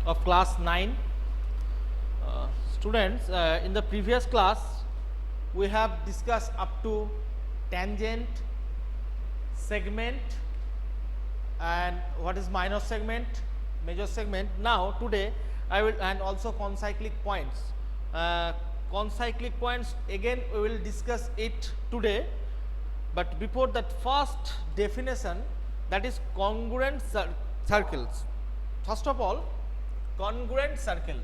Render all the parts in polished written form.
of class 9. Students, in the previous class we have discussed up to tangent, segment, and what is minor segment, major segment. Now today I will, and also concyclic points. Concyclic points again we will discuss it today, but before that, first definition, that is congruent circles. First of all, congruent circle.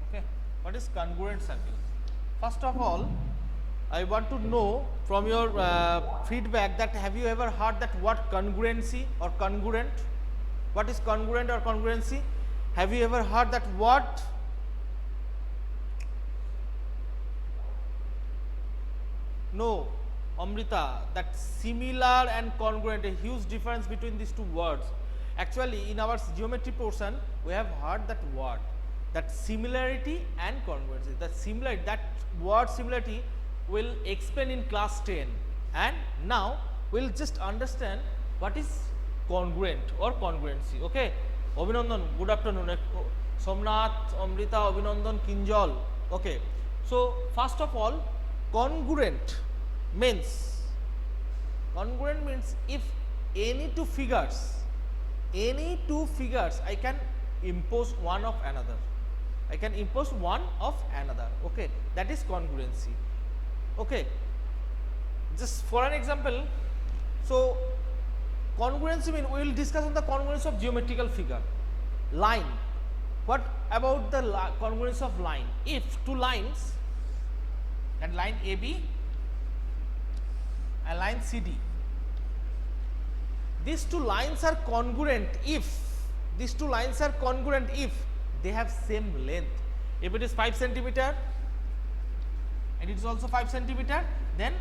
Okay, what is congruent circle? First of all, I want to know from your feedback that have you ever heard that word congruency or congruent? What is congruent or congruency? Have you ever heard that word? No, Amrita, that similar and congruent, a huge difference between these two words. Actually, in our geometry portion, we have heard that word, that similarity and congruency. That word similarity will explain in class 10, and now we will just understand what is congruent or congruency. Okay, Abhinandan, good afternoon. Somnath, Amrita, Abhinandan, Kinjal. Okay, so first of all, congruent means if any two figures I can impose one of another. Okay, that is congruency. Okay, just for an example, so congruency means we will discuss on the congruence of geometrical figure. Line, what about the congruence of line? If two lines, and line AB and line CD, these two lines are congruent if they have same length. If it is 5 centimeter and it is also 5 centimeter, then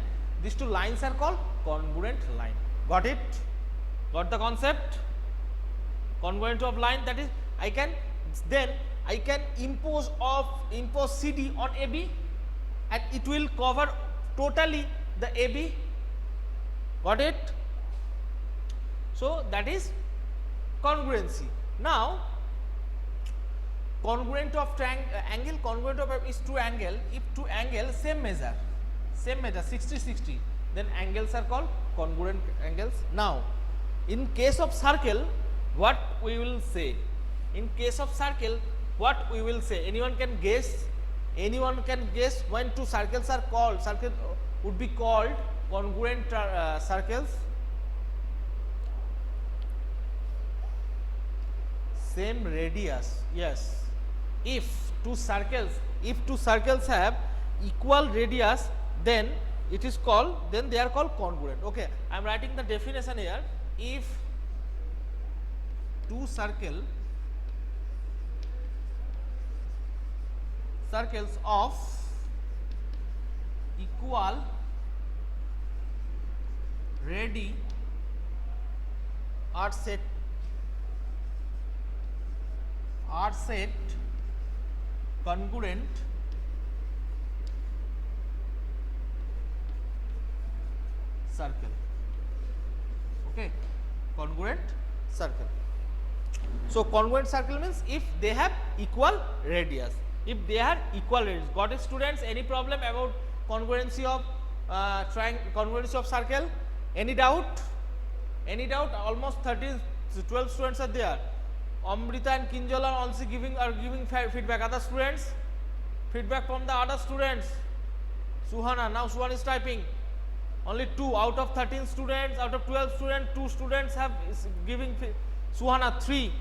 these two lines are called congruent line. Got it? Got the concept? Congruent of line, that is I can impose CD on AB and it will cover totally the AB. Got it? So that is congruency. Now congruent of angle, congruent of is two angle. If two angles same measure 60-60, then angles are called congruent angles. Now in case of circle, what we will say? In case of circle, what we will say? Anyone can guess when two circles are called, circle would be called congruent circles? Same radius, yes. If two circles have equal radius, then it is called, then they are called congruent. Okay, I am writing the definition here. If two circles of equal radii are set congruent circle. Okay, congruent circle. So congruent circle means if they have equal radius. Got it, students? Any problem about congruency of congruency of circle? Any doubt? Almost 12 students are there. Amrita and Kinjal are also giving feedback. Other students, feedback from the other students. Suhana, now Suhan is typing. Only 2 out of 13 students, out of 12 students, 2 students have giving. Suhana 3.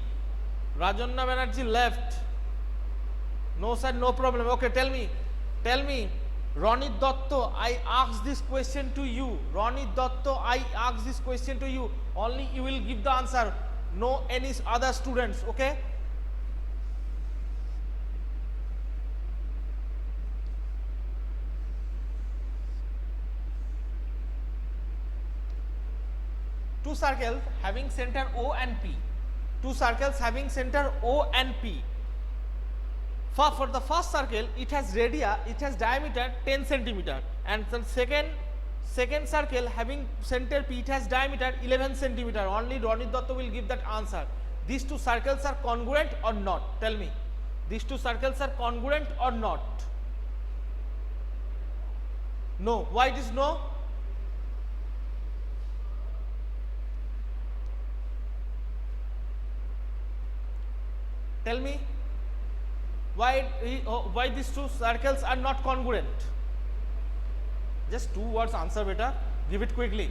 Rajanna Banerjee left. No sir, no problem. Okay, tell me, Ronit Dotto, I ask this question to you. Only you will give the answer. No any other students. Okay. Two circles having center O and P. For the first circle, it has diameter 10 centimeter, and the second circle having center P, it has diameter 11 centimeter. Only Ronit Datta will give that answer. These two circles are congruent or not? Tell me. These two circles are congruent or not? No. Why it is no? Tell me. Why these two circles are not congruent? Just 2 words answer better. Give it quickly.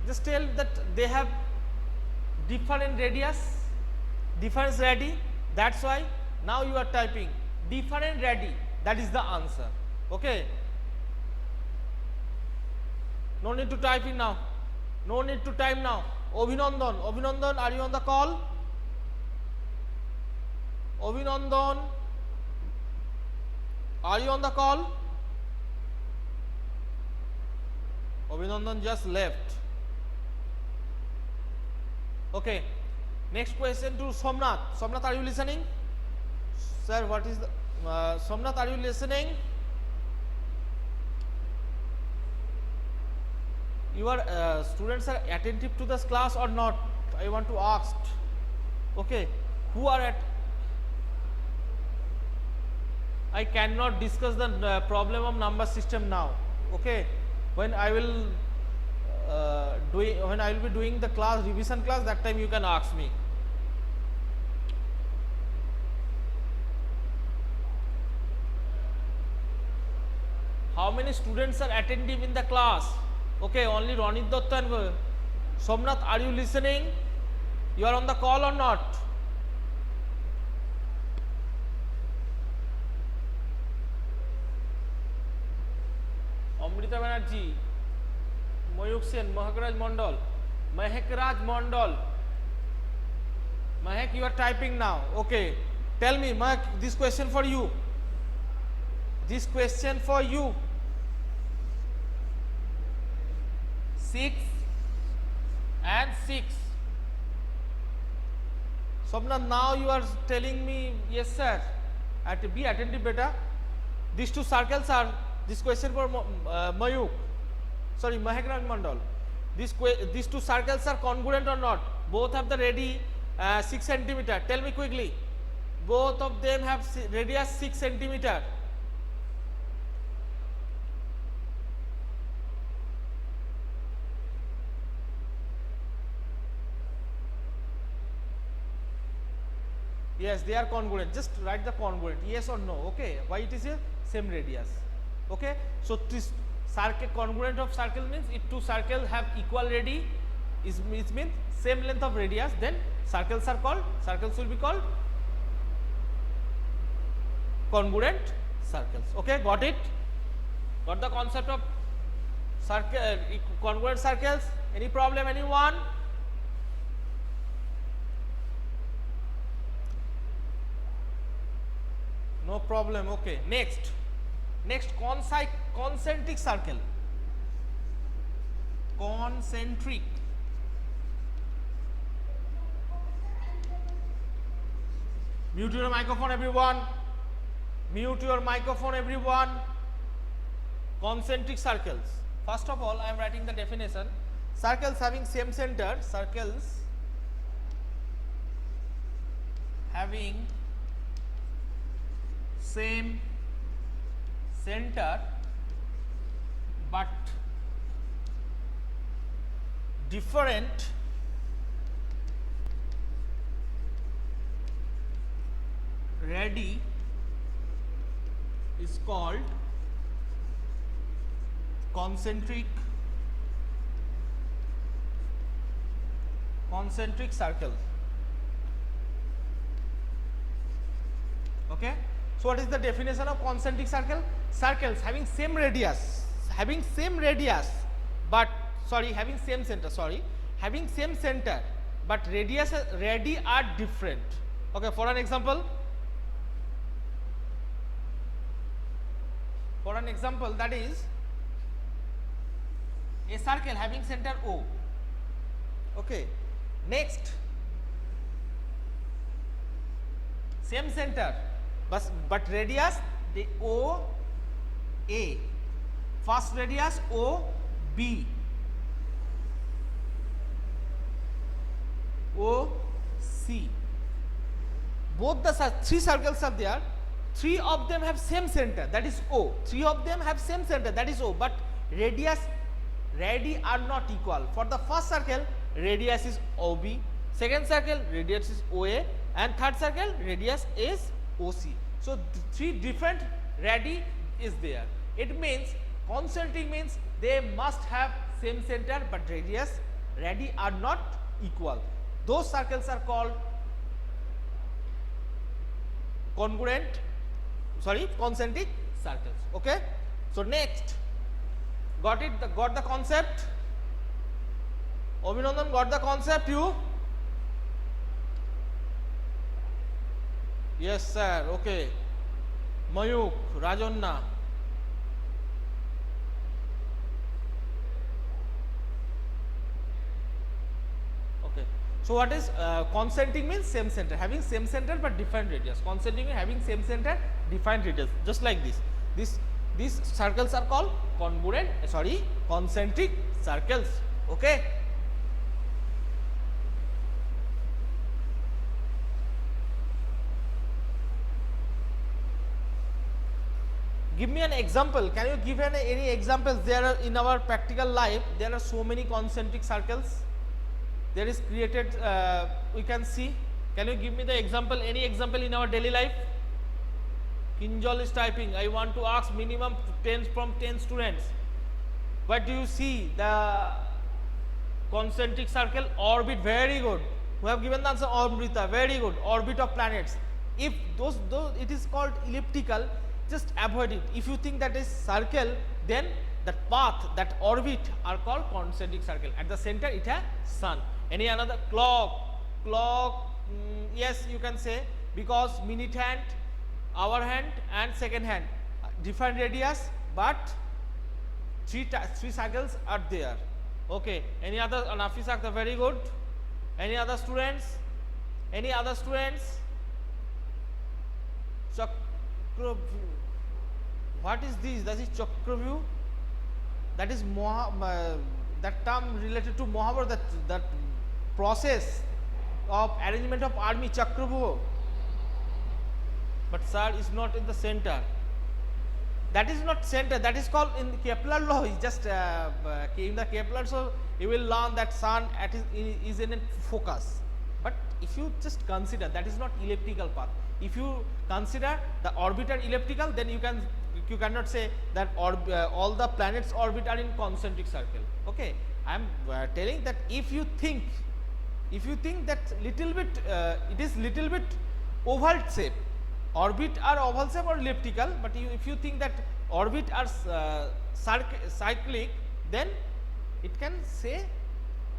Just tell that they have different radius, different radii. That's why now you are typing different radii. That is the answer. Okay. No need to type in now. No need to type now. Abhinandan, are you on the call? Abhinandan, are you on the call? Abhinandan just left. Okay. Next question to Somnath. Somnath, are you listening? Sir, what is the Somnath, are you listening? Your students are attentive to this class or not? I want to ask. Okay. Who are at? I cannot discuss the problem of number system now. Okay. When I will be doing the class, revision class, that time you can ask me. How many students are attentive in the class? Okay, only Ronit Datta and Somnath, are you listening? You are on the call or not? Amrita Banerjee, Mayuk Sen, Mahakraj Mondal, Mahekraj Mondal. Mahek, you are typing now. Okay. Tell me, Mahek, this question for you. This question for you. 6 and 6. Somnath, now you are telling me, yes sir. Be attentive beta. These two circles are, this question for Mayuk, sorry, Mahekraj Mondal. These two circles are congruent or not? Both have the radii 6 centimeter. Tell me quickly. Both of them have radius 6 centimeter. Yes, they are congruent. Just write the congruent, yes or no. Okay. Why it is a same radius? Okay. So this circle, congruent of circle means if two circles have equal radii, it means same length of radius, then circles will be called congruent circles. Okay, got it? Got the concept of circle, congruent circles? Any problem, anyone? No problem. Okay. Next concentric circle. Concentric. Mute your microphone, everyone. Mute your microphone, everyone. Concentric circles. First of all, I am writing the definition. Circles having same center. Circles having same center but different radii is called concentric circle. Okay. So what is the definition of concentric circle? Circles having same radius, having same center, but radii are different. Okay, for an example, that is a circle having center O. Okay, next same center, but radius the O A, first radius O B, O C. Both the three circles are there. Three of them have same center, that is O. Three of them have same center, that is O. But radii are not equal. For the first circle, radius is OB. Second circle, radius is OA, and third circle, radius is OC. So three different radii is there. It means concentric means they must have same center, but radii are not equal. Those circles are called concentric circles. Okay. So next, got the concept? Abhinandan, got the concept you? Yes sir. Okay. Mayuk, Rajanna. Okay. So what is concentric means same center, having same center but different radius. Concentric means having same center, different radius, just like this. These circles are called concentric circles. Okay. Give me an example. Can you give any examples? There are in our practical life, there are so many concentric circles. There is created, we can see. Can you give me the example, any example in our daily life? Kinjal is typing, I want to ask minimum 10 from 10 students. What do you see? The concentric circle, orbit, very good. Who have given the answer? Amrita, very good. Orbit of planets. If those it is called elliptical, just avoid it. If you think that is circle, then that path, that orbit are called concentric circle. At the center it has sun. Any another? Clock, yes you can say, because minute hand, hour hand and second hand, different radius, but three circles are there. Okay. Any other? Nafis Akhtar, very good. Any other students? Chakravyu. What is this? That is Chakravyu. That is that term related to Mahabharata, that process of arrangement of army, Chakravyu. But sir is not in the center. That is not center. That is called in Kepler law. Is just in the Kepler. So you will learn that sun is in a focus. But if you just consider, that is not elliptical path. If you consider the orbit are elliptical, then you cannot say that all the planets orbit are in concentric circle. Okay. I am telling that if you think that little bit it is little bit oval shape, orbit are oval shape or elliptical, but if you think that orbit are cyclic, then it can say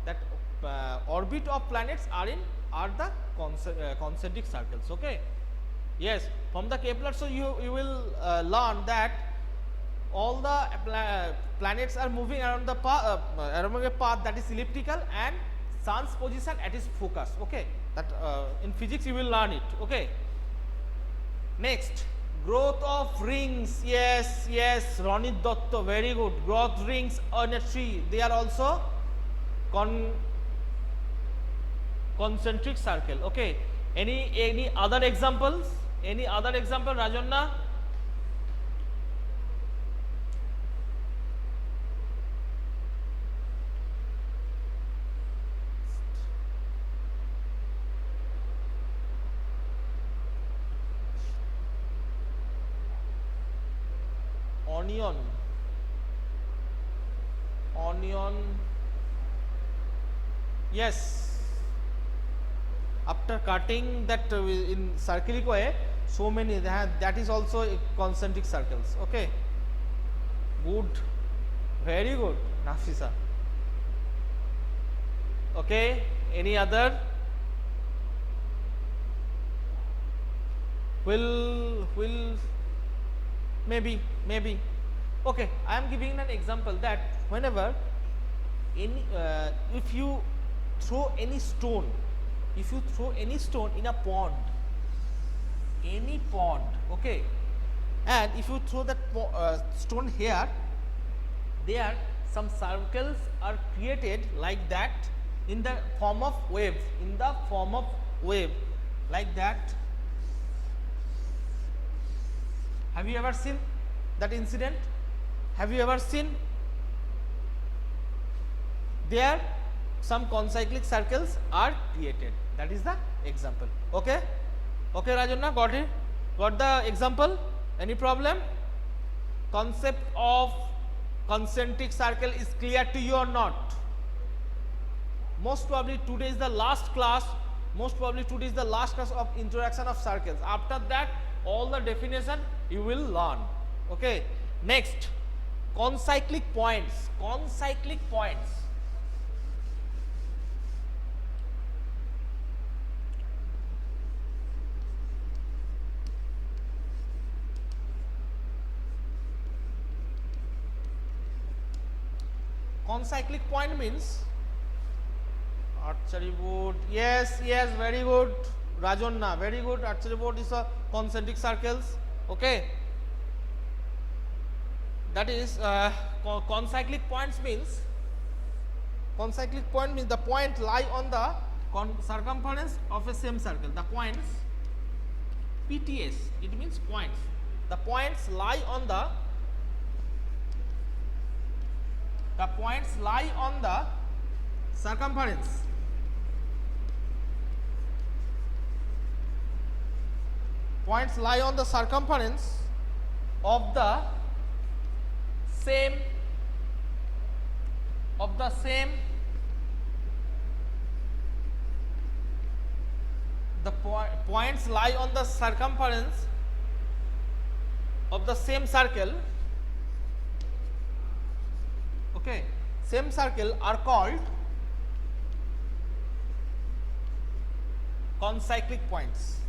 that orbit of planets are the concentric circles. Okay. Yes, from the Kepler, so you will learn that all the planets are moving around the path, around a path that is elliptical, and sun's position at its focus. Okay, that in physics you will learn it. Okay. Next, growth of rings. Yes, Ronit Dotto, very good. Growth rings on a tree, they are also concentric circle. Okay. Any other examples? Any other example, Rajanna? Onion. Yes. After cutting that in circular way, so many that is also concentric circles. Okay. Good. Very good, Nafisa. Okay. Any other? Will maybe. Okay, I am giving an example that whenever if you throw any stone in a pond, any pond, okay, and if you throw that stone here, there some circles are created like that in the form of wave, like that. Have you ever seen that incident? Have you ever seen? There some concyclic circles are created. That is the example. Okay, okay, Rajanna, got it? Got the example? Any problem? Concept of concentric circle is clear to you or not? Most probably today is the last class. Of introduction of circles. After that, all the definition you will learn. Okay. Next, concyclic points. Concyclic point means archery board. Yes, very good, Rajanna, very good. Archery board is a concentric circles. Okay, that is concyclic points means the point lie on the circumference of a same circle. The points PTS, it means points. The points lie on the circumference of the same points lie on the circumference of the same circle. Okay, same circle are called concyclic points.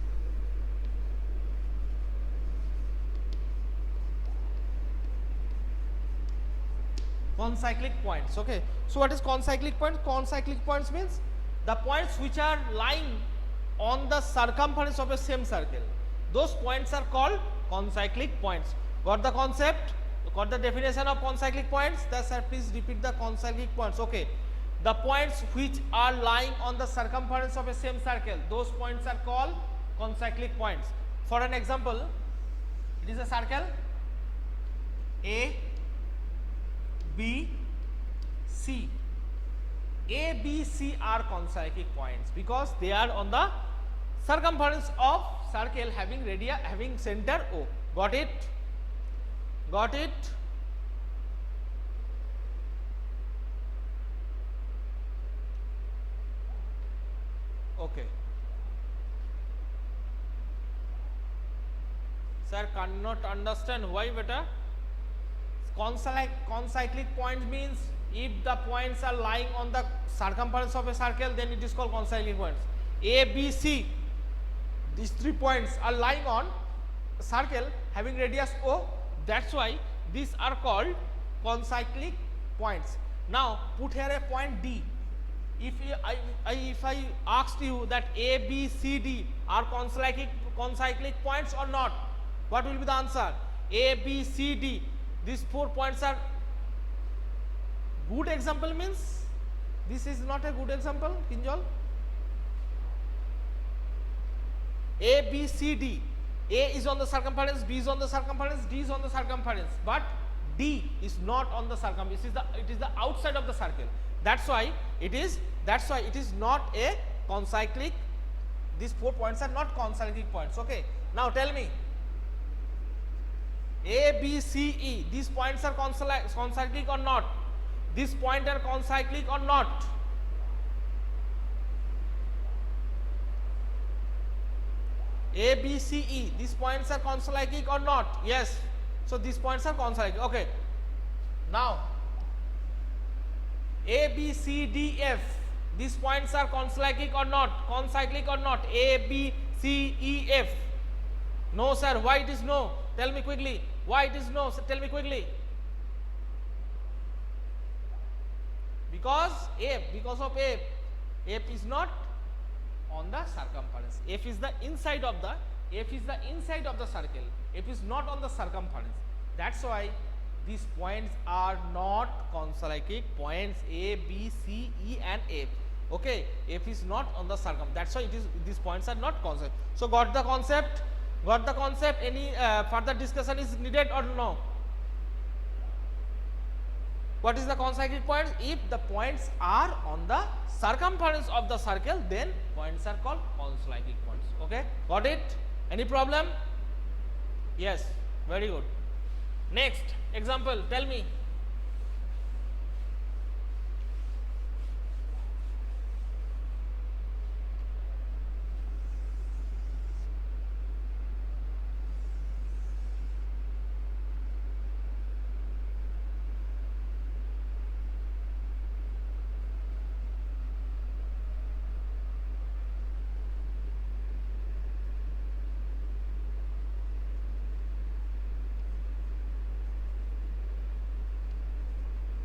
Okay, so what is concyclic point? Concyclic points means the points which are lying on the circumference of a same circle. Those points are called concyclic points. Got the concept? Got the definition of concyclic points? Sir, please repeat the concyclic points. Okay, the points which are lying on the circumference of a same circle, those points are called concyclic points. For an example, it is a circle A, B, C. A, B, C are concyclic points because they are on the circumference of circle having radius, having center O. Got it? Got it? Okay. Sir, cannot understand why beta? Concyclic points means if the points are lying on the circumference of a circle, then it is called concyclic points. A, B, C, these 3 points are lying on a circle having radius O. That's why these are called concyclic points. Now put here a point D. If I asked you that A, B, C, D are concyclic points or not, what will be the answer? A, B, C, D. These 4 points are good example means this is not a good example, Kinjal. A, B, C, D. A is on the circumference, B is on the circumference, D is on the circumference, but D is not on the circumference. It is the outside of the circle. That's why it is not a concyclic. These 4 points are not concyclic points. Okay. Now tell me, A, B, C, E, these points are concyclic or not? These points are concyclic or not? A, B, C, E, these points are concyclic or not? Yes. So these points are concyclic. Okay. Now A, B, C, D, F, these points are concyclic or not? Concyclic or not? A, B, C, E, F. No, sir. Why it is no? Tell me quickly. Why it is no? So tell me quickly. Because of F is not on the circumference. F is the inside of the F is the inside of the circle. F is not on the circumference. That's why these points are not concyclic points A, B, C, E and F. Okay, F is not on the circumference. That's why it is, these points are not concyclic. So got the concept? Got the concept? Any further discussion is needed or no? What is the concyclic points? If the points are on the circumference of the circle, then points are called concyclic points. Okay, got it? Any problem? Yes, very good. Next example, tell me.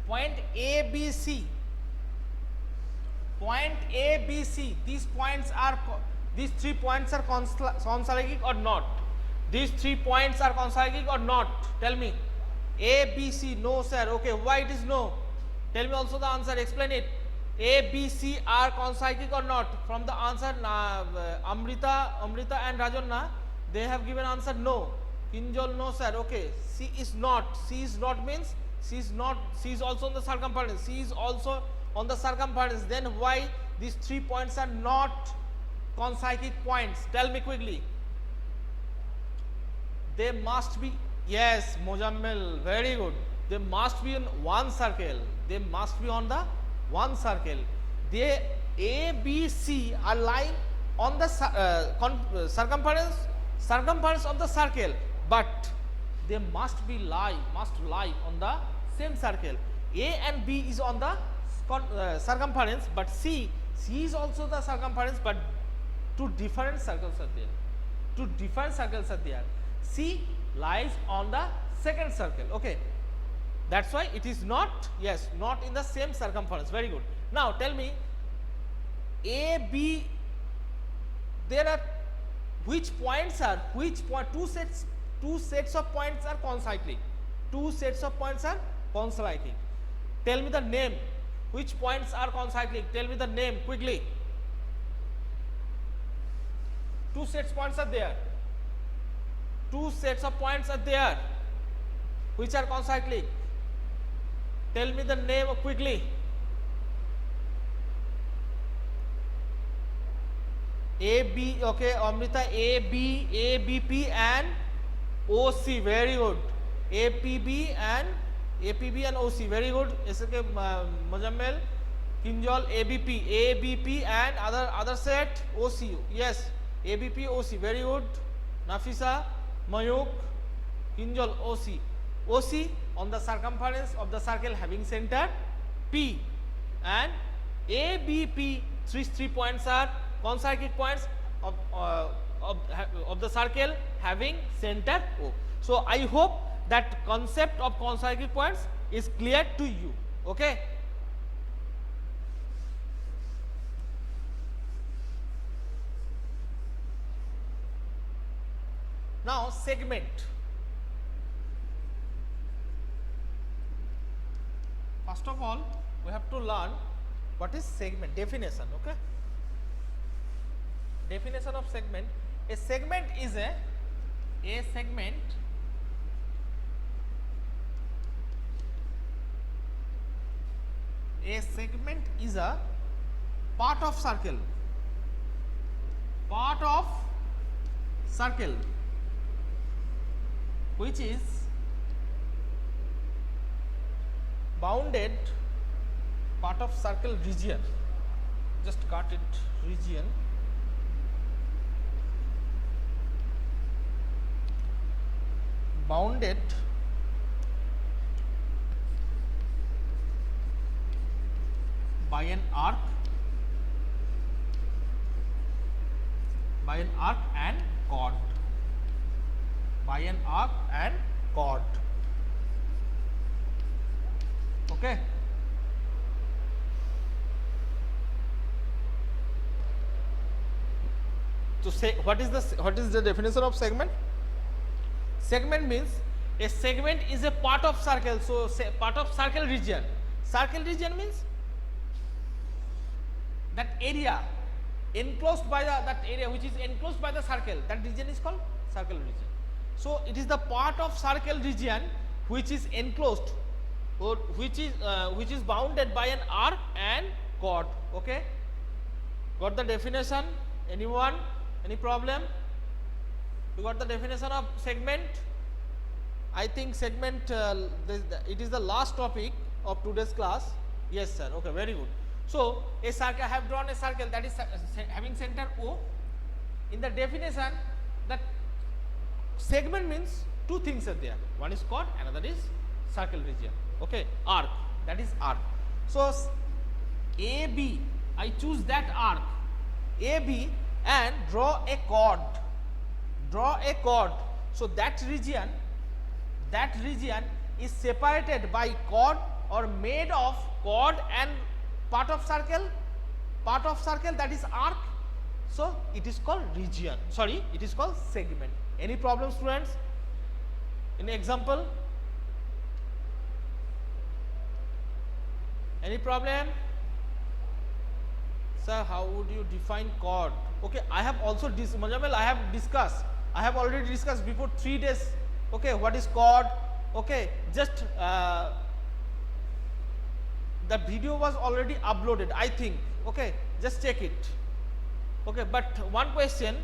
Point A, B, C. Point A, B, C. These points are, these 3 points are concyclic or not? These 3 points are concyclic or not? Tell me. A, B, C. No, sir. Okay. Why it is no? Tell me also the answer. Explain it. A, B, C are concyclic or not? From the answer, Amrita and Rajanna, they have given answer no. Kinjal, no, sir. Okay. C is not. C is not means C is not. C is also on the circumference. C is also on the circumference. Then why these 3 points are not concyclic points? Tell me quickly. They must be. Yes, Mojammel, very good. They must be in one circle. They must be on the one circle. They A, B, C are lying on the circumference of the circle, but they must lie on the same circle. A and B is on the circumference, but C is also the circumference, but two different circles are there. C lies on the second circle. Okay, that's why it is not, yes, not in the same circumference. Very good. Now tell me, A, B, there are which points are, two sets of points are concyclic. Two sets of points are concyclic. Tell me the name. Which points are concyclic? Tell me the name quickly. Two sets points are there. Two sets of points are there. Which are concyclic? Tell me the name quickly. A, B, okay, Amrita, A, B, P and OC, very good. APB and OC, very good. SK Mojammel, Kinjal, ABP and other set OC, yes, ABP, OC, very good. Nafisa, Mayuk, Kinjal, OC on the circumference of the circle having center P, and ABP, three points are concyclic points of the circle having center O. So I hope that concept of concyclic points is clear to you. Okay. Now segment. First of all, we have to learn what is segment definition. Okay. Definition of segment. A segment is a segment is a part of circle which is bounded part of circle region, just cut it, region, bounded by an arc and chord, okay. So So say what is the definition of segment? Segment means a segment is a part of circle. So say part of circle region. Circle region means that area enclosed by that area which is enclosed by the circle, that region is called circle region. So it is the part of circle region which is enclosed or which is bounded by an arc and chord. Okay, got the definition? Anyone? Any problem? You got the definition of segment? I think segment it is the last topic of today's class. Yes sir. Okay, very good. So a circle, I have drawn a circle that is having center O. In the definition, that segment means two things are there. One is chord, another is circle region. Okay, arc, that is arc. So AB, I choose that arc AB and draw a chord. Draw a chord. So that region is separated by chord or made of chord and part of circle that is arc. So it is called region. Sorry, it is called segment. Any problem, students? Any example? Any problem? Sir, how would you define chord? Okay, I have also Mujammil, I have already discussed before 3 days. Okay, what is chord? Okay, just the video was already uploaded, I think. Okay, just check it. Okay, but one question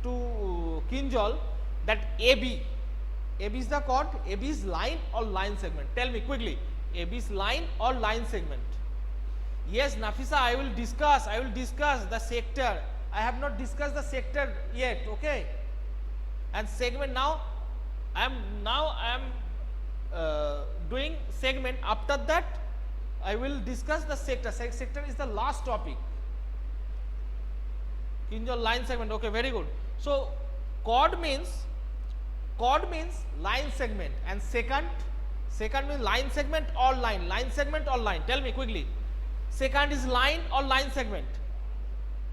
to Kinjal, that AB is the chord, AB is line or line segment. Tell me quickly, AB is line or line segment? Yes, Nafisa, I will discuss the sector. I have not discussed the sector yet. Okay, and segment now. I am doing segment. After that, I will discuss the sector. Sector is the last topic. Kinjal, line segment. Okay, very good. So chord means line segment, and second means line segment or line. Line segment or line. Tell me quickly. Second is line or line segment?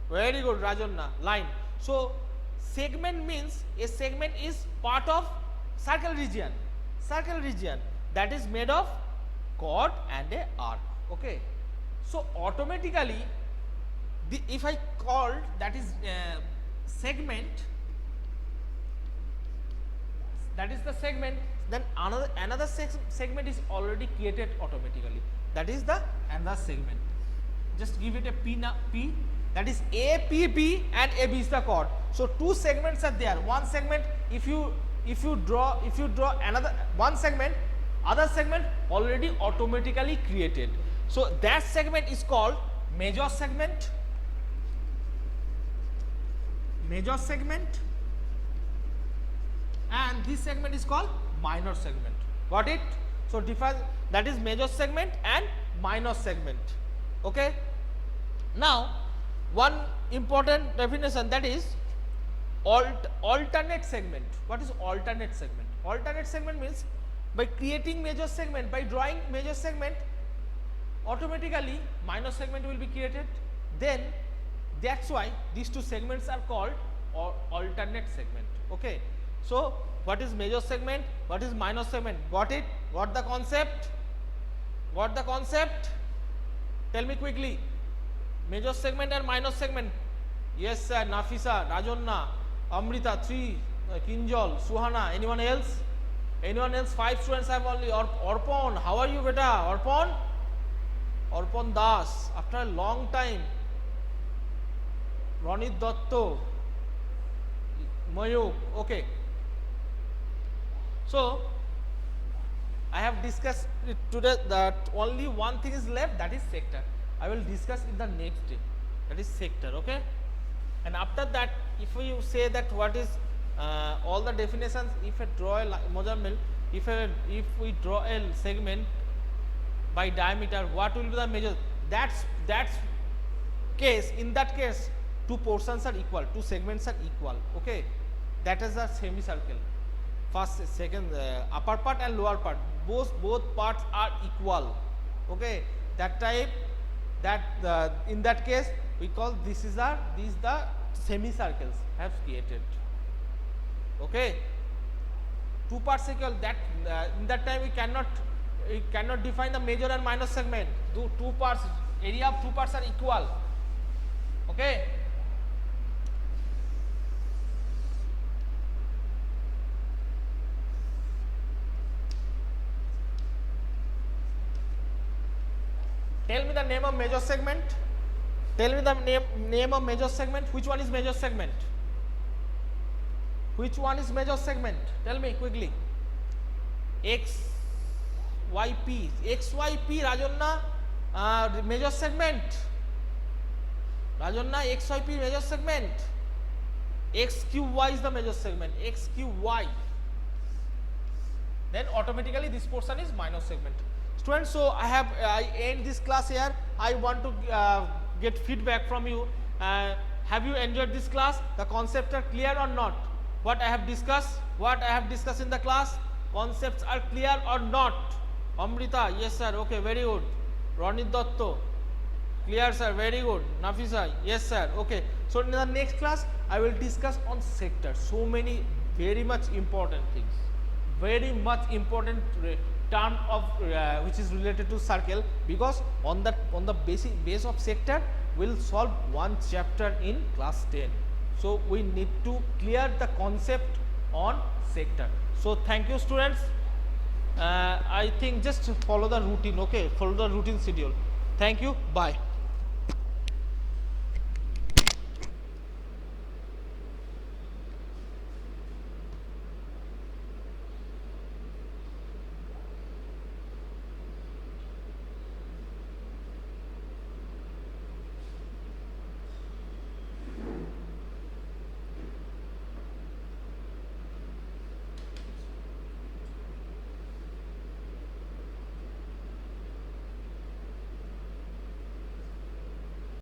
Very good, Rajanna. Line. So segment means a segment is part of circle region. Circle region that is made of chord and a arc. Okay. So automatically, if I called that is segment, that is the segment, then another segment is already created automatically. That is the another segment. Just give it a P, that is APB and AB is the chord. So two segments are there. One segment, if you draw another one segment, other segment already automatically created. So that segment is called major segment. Major segment, and this segment is called minor segment. Got it? So different, that is major segment and minor segment. Okay. Now one important definition, that is alternate segment. What is alternate segment? Alternate segment means by creating major segment, by drawing major segment, automatically minor segment will be created. Then that's why these two segments are called alternate segment. Okay. So what is major segment? What is minor segment? Got it? Got the concept? Got the concept? Tell me quickly. Major segment and minor segment. Yes sir. Nafisa, Rajonna, Amrita, 3, Kinjal, Suhana. Anyone else? Anyone else? 5 students have only. Orpon, how are you beta? Orpon Das, after a long time. Ronit Dotto, Mayuk. Okay. So I have discussed it today that only one thing is left, that is sector. I will discuss in the next day, that is sector. Okay. And after that, if you say that what is all the definitions, if I draw a Mojammil, if we draw a segment by diameter, what will be the measure? That's case. In that case, two portions are equal, two segments are equal. Okay, that is a semicircle. First, second, upper part and lower part, both parts are equal. Okay, that type that in that case we call these the semicircles have created. Okay, two parts equal, that in that time we cannot define the major and minor segment. Two parts, area of two parts are equal. Okay, tell me the name of major segment. Tell me the name of major segment. Which one is major segment? Which one is major segment? Tell me quickly. XYP. XYP, Rajanna, major segment. Rajanna, XYP major segment. XQY is the major segment. XQY. Then automatically this portion is minor segment. Students, so I end this class here. I want to get feedback from you. Have you enjoyed this class? The concepts are clear or not? What I have discussed in the class, concepts are clear or not? Amrita, yes sir, okay, very good. Ronit Dotto, clear sir, very good. Nafisa, yes sir, okay. So in the next class I will discuss on sector. So many very much important things, very much important term of which is related to circle, because on the base of sector we'll solve one chapter in class 10. So we need to clear the concept on sector. So thank you students. I think just follow the routine, okay, follow the routine schedule. Thank you, bye.